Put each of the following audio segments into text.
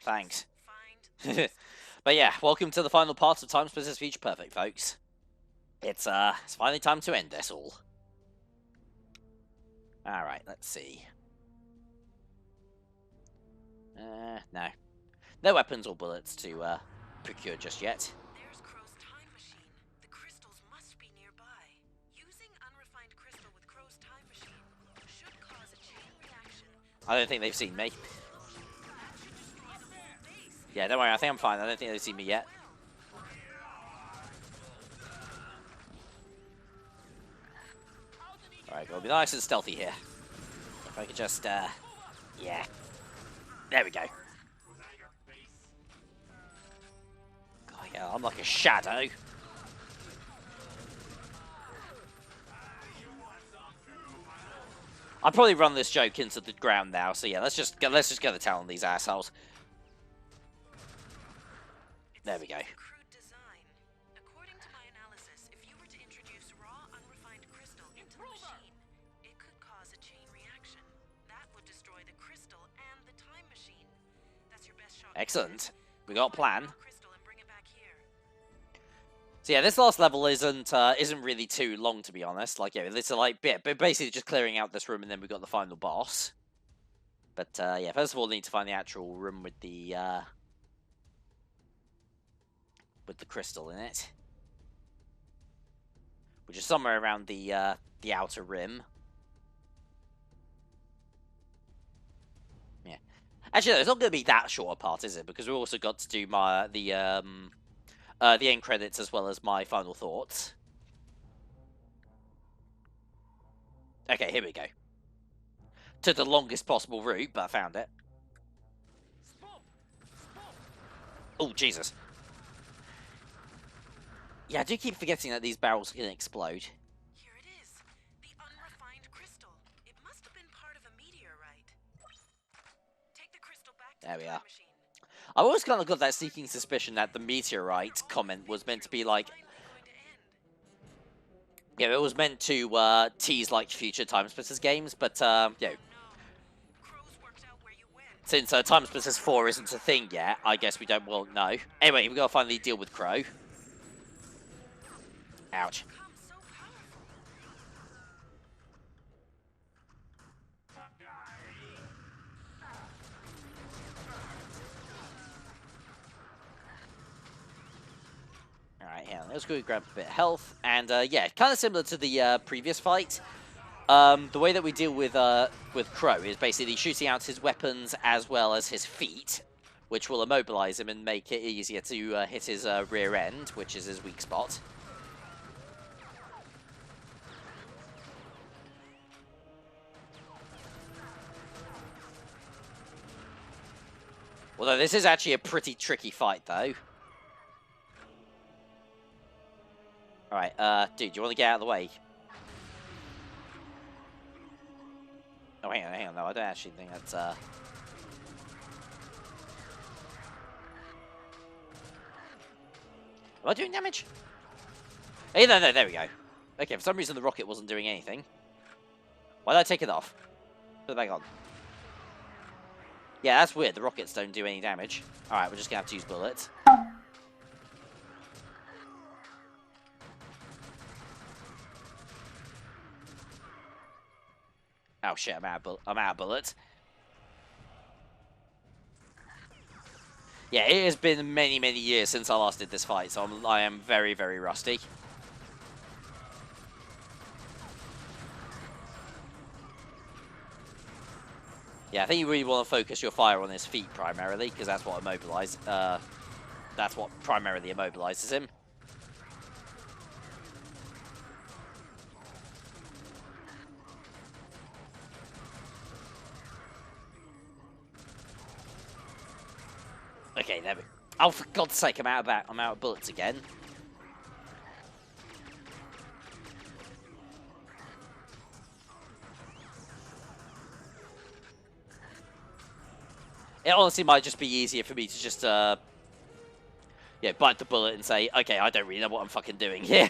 Thanks. But yeah, welcome to the final part of TimeSplitters Future Perfect, folks. It's finally time to end this all. Alright, let's see. No. No weapons or bullets to, procure just yet. There's Crow's time machine. The crystals must be nearby. Using unrefined crystal with Crow's time machine should cause a chain reaction. I don't think they've seen me. Yeah, don't worry, I think I'm fine. I don't think they've seen me yet. Alright, gotta be nice and stealthy here. If I could just, yeah. There we go. God, yeah, I'm like a shadow. I'll probably run this joke into the ground now, so yeah, let's just go to town on these assholes. There we go. Crude design. According to my analysis, if you were to introduce raw unrefined crystal into the machine, it could cause a chain reaction. That would destroy the crystal and the time machine. That's your best shot. Excellent. We got a plan. Crystal and bring it back here. So yeah, this last level isn't really too long, to be honest. Like, yeah, it's like but basically just clearing out this room, and then we got the final boss. But yeah, first of all, we need to find the actual room with the crystal in it, which is somewhere around the outer rim. Yeah, actually, no, it's not going to be that short a part, is it? Because we've also got to do the end credits as well as my final thoughts. Okay, here we go. Took the longest possible route, but I found it. Oh, Jesus. Yeah, I do keep forgetting that these barrels can explode. Here it is. The unrefined crystal. It must have been part of a meteorite. Take the crystal back to There the we time are. machine. I've always kind of got that sneaking suspicion that the meteorite comment was meant to be like... Yeah, it was meant to tease like future TimeSplitters games, but you know, since TimeSplitters 4 isn't a thing yet, I guess we won't know. Anyway, we gotta finally deal with Crow. Ouch. Alright, yeah, let's go grab a bit of health. And yeah, kind of similar to the previous fight. The way that we deal with Crow is basically shooting out his weapons as well as his feet, which will immobilize him and make it easier to hit his rear end, which is his weak spot. Although this is actually a pretty tricky fight, though. Alright, dude, do you want to get out of the way? Oh, hang on, no, I don't actually think that's, Am I doing damage? Hey, no, there we go. Okay, for some reason the rocket wasn't doing anything. Why did I take it off? Put it back on. Yeah, that's weird. The rockets don't do any damage. Alright, we're just gonna have to use bullets. Oh shit, I'm out of bullets. Yeah, it has been many, many years since I last did this fight, so I am very, very rusty. Yeah, I think you really want to focus your fire on his feet primarily, because that's what that's what primarily immobilizes him. Okay, there we go. Oh, for God's sake, I'm out of bullets again. It honestly might just be easier for me to just, yeah, bite the bullet and say, okay, I don't really know what I'm fucking doing here.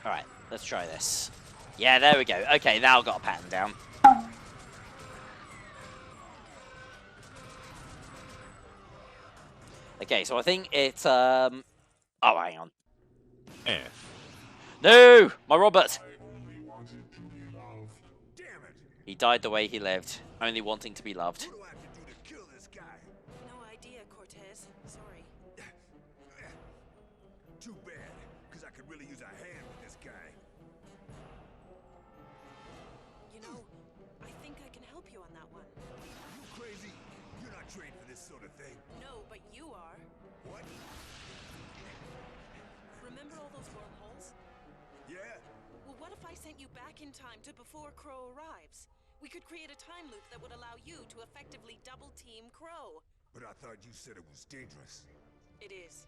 Alright, let's try this. Yeah, there we go. Okay, now I've got a pattern down. Okay, so I think it's, Oh, hang on. F. No! My Robert! Damn it! He died the way he lived, only wanting to be loved. What do I have to do to kill this guy? No idea, Cortez. Sorry. Too bad, because I could really use a hand with this guy. You know, I think I can help you on that one. You crazy? You're not trained for this sort of thing. No, but you are. What? Remember all those wormholes? Yeah? Well, what if I sent you back in time to before Crow arrives? We could create a time loop that would allow you to effectively double-team Crow. But I thought you said it was dangerous. It is.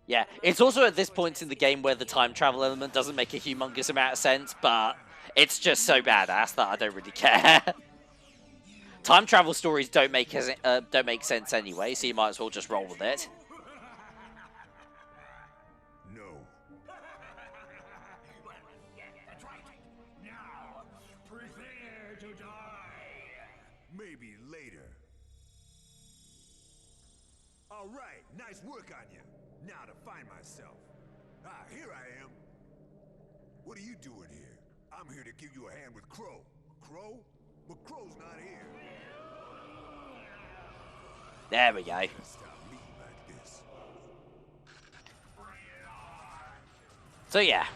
Yeah, it's also at this point in the game where the time travel element doesn't make a humongous amount of sense, but it's just so badass that I don't really care. Time travel stories don't make sense anyway, so you might as well just roll with it. No. That's right. Now, prepare to die. Maybe later. All right, nice work on you. Now to find myself. Ah, here I am. What are you doing here? I'm here to give you a hand with Crow. Crow? But Crow's not here. There we go. Stop meeting like this. So yeah.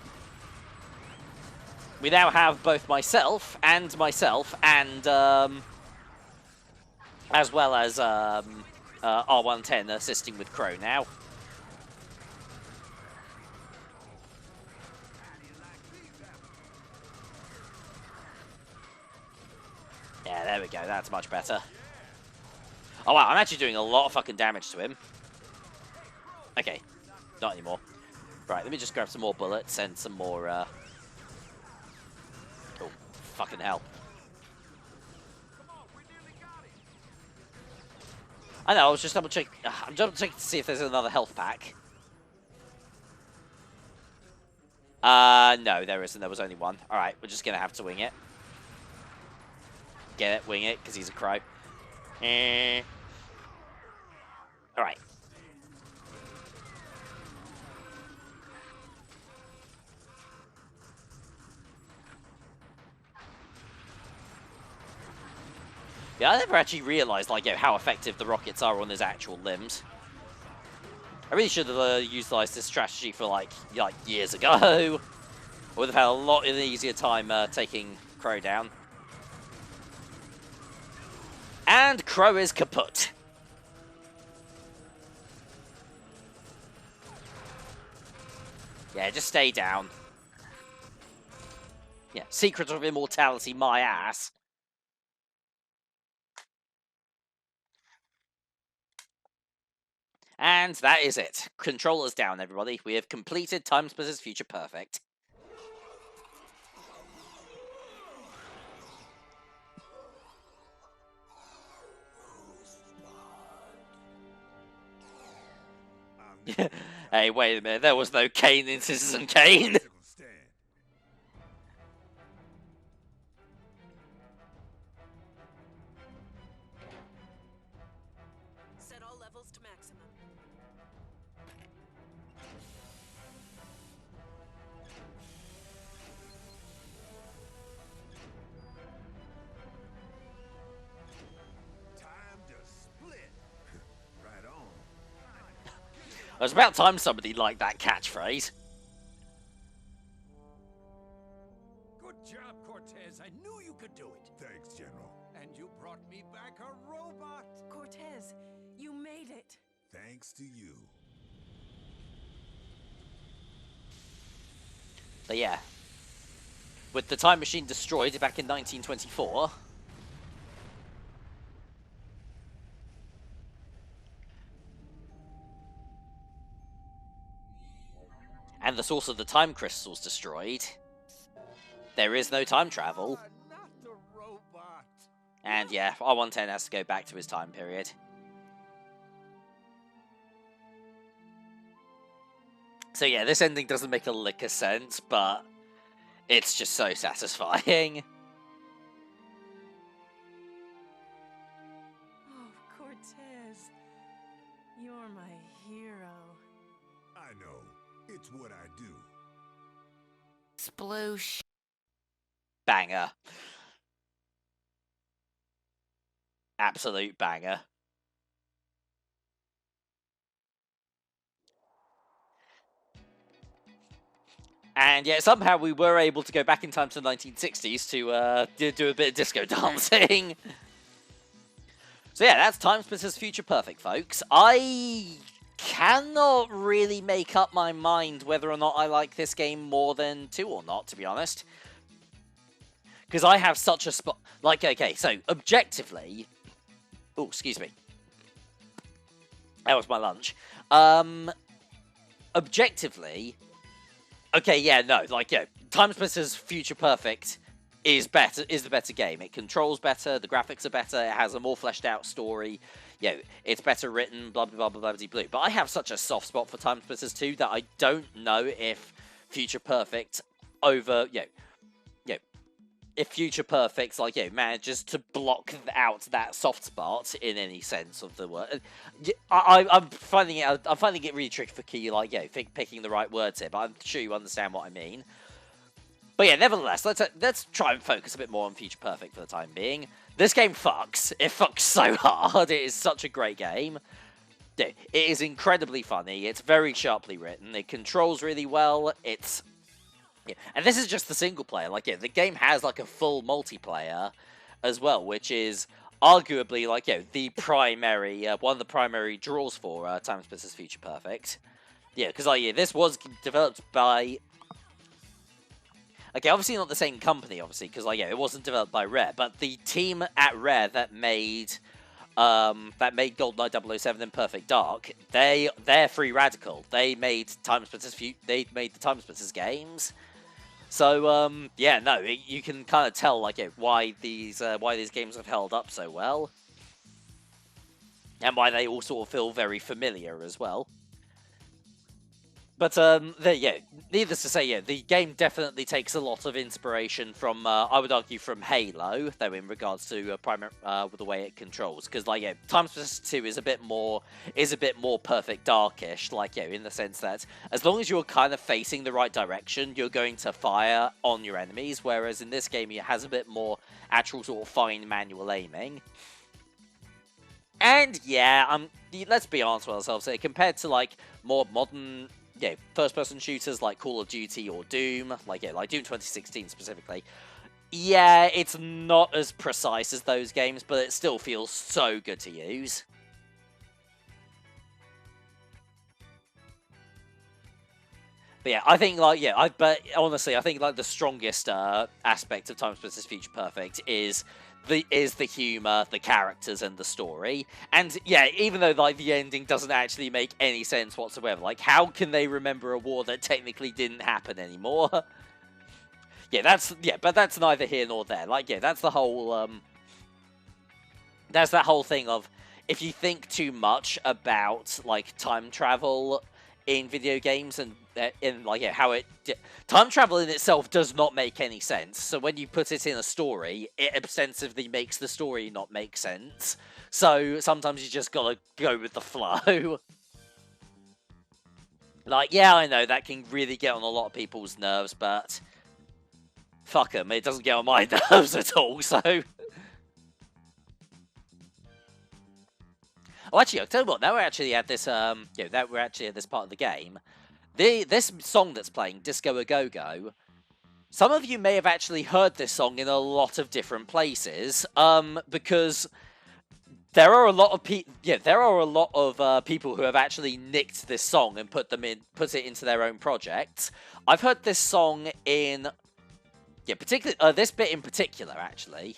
We now have both myself, and as well as R110 assisting with Crow now. Yeah, there we go. That's much better. Oh wow, I'm actually doing a lot of fucking damage to him. Okay, not anymore. Right, let me just grab some more bullets and some more, Oh, fucking hell. I know, I was just I'm double checking to see if there's another health pack. No, there isn't. There was only one. Alright, we're just gonna have to wing it. Get it, wing it, because he's a crow. Alright. Yeah, I never actually realized, like, how effective the rockets are on his actual limbs. I really should have utilized this strategy for, like years ago. I would have had a lot of an easier time taking Crow down. And Crow is kaput. Yeah, just stay down. Yeah, Secret of Immortality, my ass. And that is it. Controllers down, everybody. We have completed TimeSplitters Future Perfect. Hey, wait a minute. There was no Kane in Citizen Kane. Set all levels to maximum. Time to split. Right on. It was about time somebody liked that catchphrase. Good job, Cortez. I knew you could do it. Thanks, General. And you brought me back a robot. Cortez, you made it. Thanks to you. But yeah. With the time machine destroyed back in 1924... and the source of the time crystals destroyed, there is no time travel. Not the robot. And yeah, R110 has to go back to his time period. So yeah, this ending doesn't make a lick of sense, but It's just so satisfying. Oh, Cortez. You're my hero. I know. It's what I do. Sploosh. Banger. Absolute banger. And yeah, somehow we were able to go back in time to the 1960s to do a bit of disco dancing. So yeah, that's TimeSplitters Future Perfect, folks. I cannot really make up my mind whether or not I like this game more than 2 or not, to be honest. Because I have such a spot... Like, okay, so objectively... Oh, excuse me. That was my lunch. Objectively... Okay, yeah, no, like, yeah, TimeSplitters Future Perfect is the better game. It controls better, the graphics are better, it has a more fleshed out story, you know, it's better written, blah, blah, blah, blah, blah, blah. But I have such a soft spot for TimeSplitters 2 that I don't know if Future Perfect over, if Future Perfect, like, manages to block out that soft spot in any sense of the word. I'm finding it really tricky, like, picking the right words here, but I'm sure you understand what I mean. But yeah, nevertheless, let's try and focus a bit more on Future Perfect for the time being. This game fucks. It fucks so hard. It is such a great game. It is incredibly funny. It's very sharply written. It controls really well. It's... Yeah. And this is just the single player. Like, yeah, the game has like a full multiplayer as well, which is arguably like, the primary, one of the primary draws for TimeSplitters Future Perfect. Yeah, because like, yeah, this was developed by... Okay, obviously not the same company, obviously, because like, yeah, it wasn't developed by Rare, but the team at Rare that made GoldenEye 007 and Perfect Dark, they're Free Radical. They made the TimeSplitters games. So, yeah, no, you can kind of tell, like, why these games have held up so well. And why they all sort of feel very familiar as well. But, yeah, needless to say, yeah, the game definitely takes a lot of inspiration from, I would argue, from Halo, though, in regards to the way it controls. Because, like, yeah, TimeSplitters 2 is a bit more Perfect Darkish, like, in the sense that as long as you're kind of facing the right direction, you're going to fire on your enemies, whereas in this game, it has a bit more actual sort of fine manual aiming. And, yeah, let's be honest with ourselves here, compared to, like, more modern... Yeah, first-person shooters like Call of Duty or Doom, like Doom 2016 specifically. Yeah, it's not as precise as those games, but it still feels so good to use. But yeah, I think but honestly, I think like the strongest aspect of TimeSplitters Future Perfect is the humor, the characters, and the story. And yeah, even though like the ending doesn't actually make any sense whatsoever, like how can they remember a war that technically didn't happen anymore? But that's neither here nor there. Like that's the whole that's that whole thing of if you think too much about like time travel in video games and how time travel in itself does not make any sense. So when you put it in a story, it ostensibly makes the story not make sense. So sometimes you just gotta go with the flow. Like, yeah, I know that can really get on a lot of people's nerves, but fuck them, it doesn't get on my nerves at all. So. Oh, actually, I'll tell you what. Now we're actually at this, now we're actually at this part of the game. This song that's playing, Disco A Go Go. Some of you may have actually heard this song in a lot of different places, because there are a lot of people who have actually nicked this song and put it into their own projects. I've heard this song in, particularly this bit in particular, actually.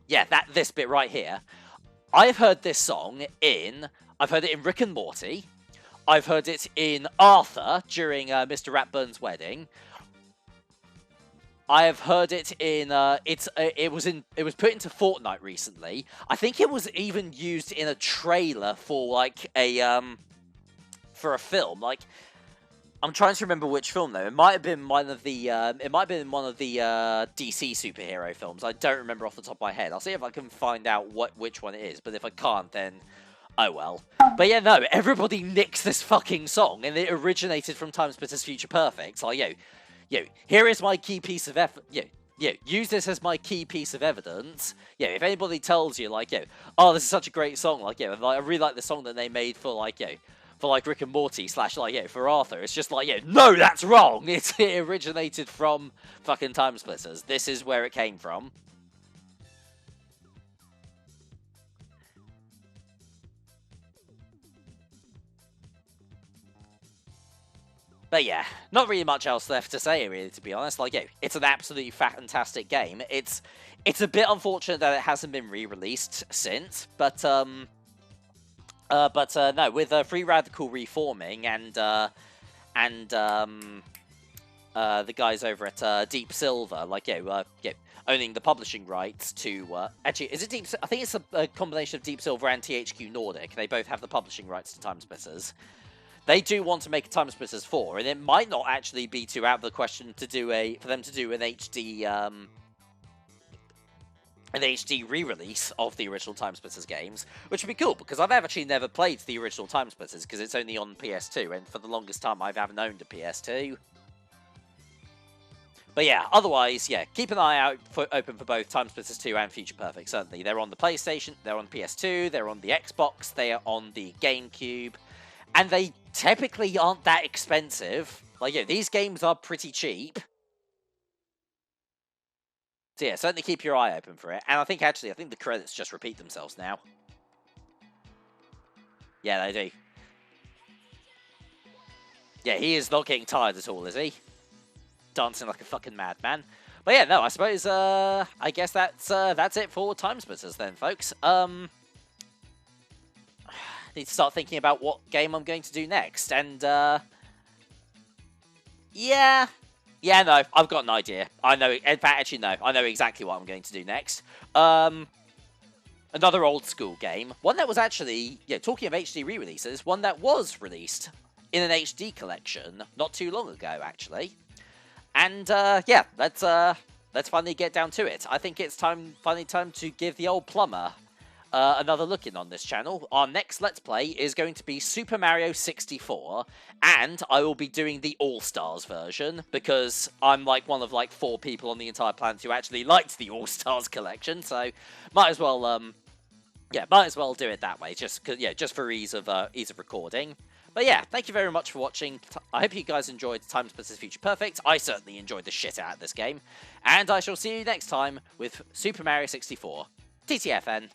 Yeah, this bit right here. I've heard this song I've heard it in Rick and Morty. I've heard it in Arthur during Mr. Ratburn's wedding. I have heard it in it was put into Fortnite recently. I think it was even used in a trailer for like a film. Like I'm trying to remember which film though. It might have been one of the DC superhero films. I don't remember off the top of my head. I'll see if I can find out which one it is. But if I can't, then oh well. But yeah, no, everybody nicks this fucking song, and it originated from TimeSplitters Future Perfect. Like, here is my key piece of effort. Use this as my key piece of evidence. If anybody tells you, like, oh, this is such a great song, like, I really like the song that they made for, like, for, like, Rick and Morty / like, for Arthur. It's just like, no, that's wrong. It originated from fucking TimeSplitters. This is where it came from. But yeah, not really much else left to say, really, to be honest. Like, it's an absolutely fantastic game. It's a bit unfortunate that it hasn't been re-released since, but no, with Free Radical reforming and the guys over at Deep Silver, like, owning the publishing rights to, actually, is it Deep? I think it's a combination of Deep Silver and THQ Nordic. They both have the publishing rights to TimeSplitters. They do want to make a TimeSplitters 4, and it might not actually be too out of the question to do for them to do an HD re-release of the original TimeSplitters games, which would be cool because I've actually never played the original TimeSplitters because it's only on PS2, and for the longest time I haven't owned a PS2. But yeah, otherwise, keep an eye out open for both TimeSplitters 2 and Future Perfect. Certainly, they're on the PlayStation, they're on PS2, they're on the Xbox, they are on the GameCube. And they typically aren't that expensive. Like, these games are pretty cheap. So yeah, certainly keep your eye open for it. And I think the credits just repeat themselves now. Yeah, they do. Yeah, he is not getting tired at all, is he? Dancing like a fucking madman. But yeah, no, I suppose, I guess that's it for TimeSplitters then, folks. Need to start thinking about what game I'm going to do next, and yeah, no, I've got an idea. I know, in fact, actually, no, I know exactly what I'm going to do next. Another old school game, one that was actually, talking of HD re-releases, one that was released in an HD collection not too long ago, actually, and yeah, let's finally get down to it. I think it's finally time to give the old plumber another look in on this channel. Our next Let's Play is going to be Super Mario 64, and I will be doing the All-Stars version, because I'm like one of like 4 people on the entire planet who actually liked the All-Stars collection, so might as well do it that way, just for ease of recording. But yeah, thank you very much for watching. I hope you guys enjoyed TimeSplitters Future Perfect. I certainly enjoyed the shit out of this game, and I shall see you next time with Super Mario 64. TTFN.